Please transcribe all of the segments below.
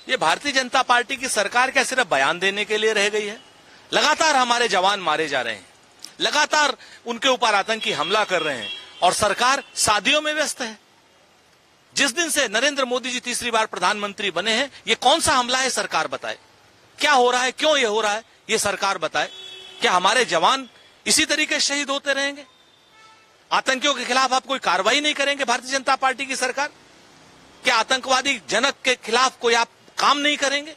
ये भारतीय जनता पार्टी की सरकार क्या सिर्फ बयान देने के लिए रह गई है? लगातार हमारे जवान मारे जा रहे हैं, लगातार उनके ऊपर आतंकी हमला कर रहे हैं और सरकार शादियों में व्यस्त है। जिस दिन से नरेंद्र मोदी जी तीसरी बार प्रधानमंत्री बने हैं, ये कौन सा हमला है सरकार बताए। क्या हो रहा है, क्यों ये हो रहा है, ये सरकार बताए। क्या हमारे जवान इसी तरीके से शहीद होते रहेंगे? आतंकियों के खिलाफ आप कोई कार्रवाई नहीं करेंगे भारतीय जनता पार्टी की सरकार? क्या आतंकवादी जनक के खिलाफ कोई आप काम नहीं करेंगे?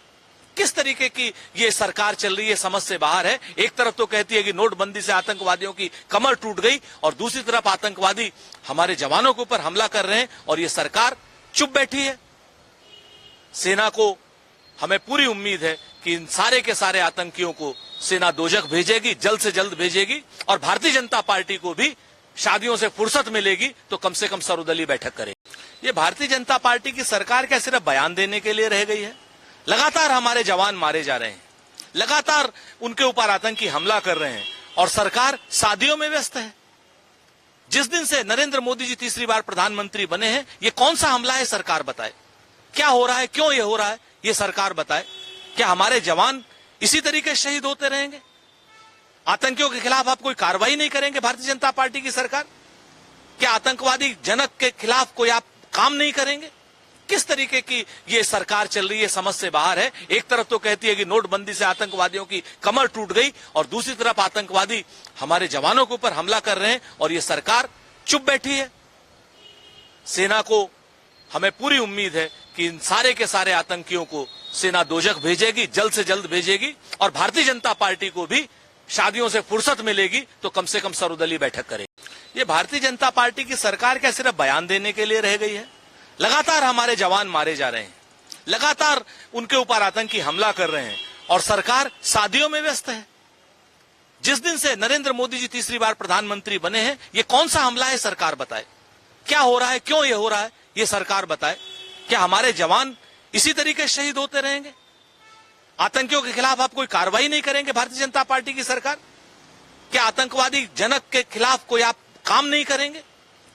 किस तरीके की ये सरकार चल रही है, समझ से बाहर है। एक तरफ तो कहती है कि नोटबंदी से आतंकवादियों की कमर टूट गई और दूसरी तरफ आतंकवादी हमारे जवानों के ऊपर हमला कर रहे हैं और ये सरकार चुप बैठी है। सेना को हमें पूरी उम्मीद है कि इन सारे के सारे आतंकियों को सेना दोजख भेजेगी, जल्द से जल्द भेजेगी और भारतीय जनता पार्टी को भी शादियों से फुर्सत मिलेगी तो कम से कम सर्वदलीय बैठक करेगी। ये भारतीय जनता पार्टी की सरकार क्या सिर्फ बयान देने के लिए रह गई है? लगातार हमारे जवान मारे जा रहे हैं, लगातार उनके ऊपर आतंकी हमला कर रहे हैं और सरकार शादियों में व्यस्त है। जिस दिन से नरेंद्र मोदी जी तीसरी बार प्रधानमंत्री बने हैं, ये कौन सा हमला है सरकार बताए। क्या हो रहा है, क्यों ये हो रहा है, ये सरकार बताए। क्या हमारे जवान इसी तरीके से शहीद होते रहेंगे? आतंकियों के खिलाफ आप कोई कार्रवाई नहीं करेंगे भारतीय जनता पार्टी की सरकार? क्या आतंकवादी जनक के खिलाफ कोई आप काम नहीं करेंगे? किस तरीके की ये सरकार चल रही है, समझ से बाहर है। एक तरफ तो कहती है कि नोटबंदी से आतंकवादियों की कमर टूट गई और दूसरी तरफ आतंकवादी हमारे जवानों के ऊपर हमला कर रहे हैं और ये सरकार चुप बैठी है। सेना को हमें पूरी उम्मीद है कि इन सारे के सारे आतंकियों को सेना दोजख भेजेगी, जल्द से जल्द भेजेगी और भारतीय जनता पार्टी को भी शादियों से फुर्सत मिलेगी तो कम से कम सर्वदलीय बैठक करेगी। ये भारतीय जनता पार्टी की सरकार क्या सिर्फ बयान देने के लिए रह गई है? लगातार हमारे जवान मारे जा रहे हैं, लगातार उनके ऊपर आतंकी हमला कर रहे हैं और सरकार शादियों में व्यस्त है। जिस दिन से नरेंद्र मोदी जी तीसरी बार प्रधानमंत्री बने हैं, ये कौन सा हमला है सरकार बताए। क्या हो रहा है, क्यों ये हो रहा है, ये सरकार बताए। क्या हमारे जवान इसी तरीके से शहीद होते रहेंगे? आतंकियों के खिलाफ आप कोई कार्रवाई नहीं करेंगे भारतीय जनता पार्टी की सरकार? क्या आतंकवादी जनक के खिलाफ कोई आप काम नहीं करेंगे?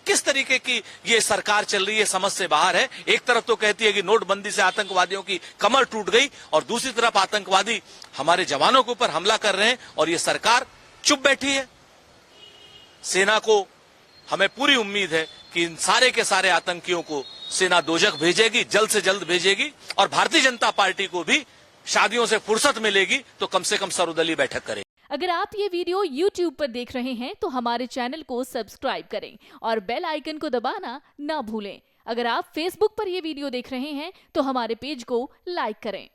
किस तरीके की ये सरकार चल रही है, समझ से बाहर है। एक तरफ तो कहती है कि नोटबंदी से आतंकवादियों की कमर टूट गई और दूसरी तरफ आतंकवादी हमारे जवानों के ऊपर हमला कर रहे हैं और ये सरकार चुप बैठी है। सेना को हमें पूरी उम्मीद है कि इन सारे के सारे आतंकियों को सेना दोजख भेजेगी, जल्द से जल्द भेजेगी और भारतीय जनता पार्टी को भी शादियों से फुर्सत मिलेगी तो कम से कम सर्वदलीय बैठक करेगी। अगर आप ये वीडियो YouTube पर देख रहे हैं तो हमारे चैनल को सब्सक्राइब करें और बेल आइकन को दबाना ना भूलें। अगर आप Facebook पर ये वीडियो देख रहे हैं तो हमारे पेज को लाइक करें।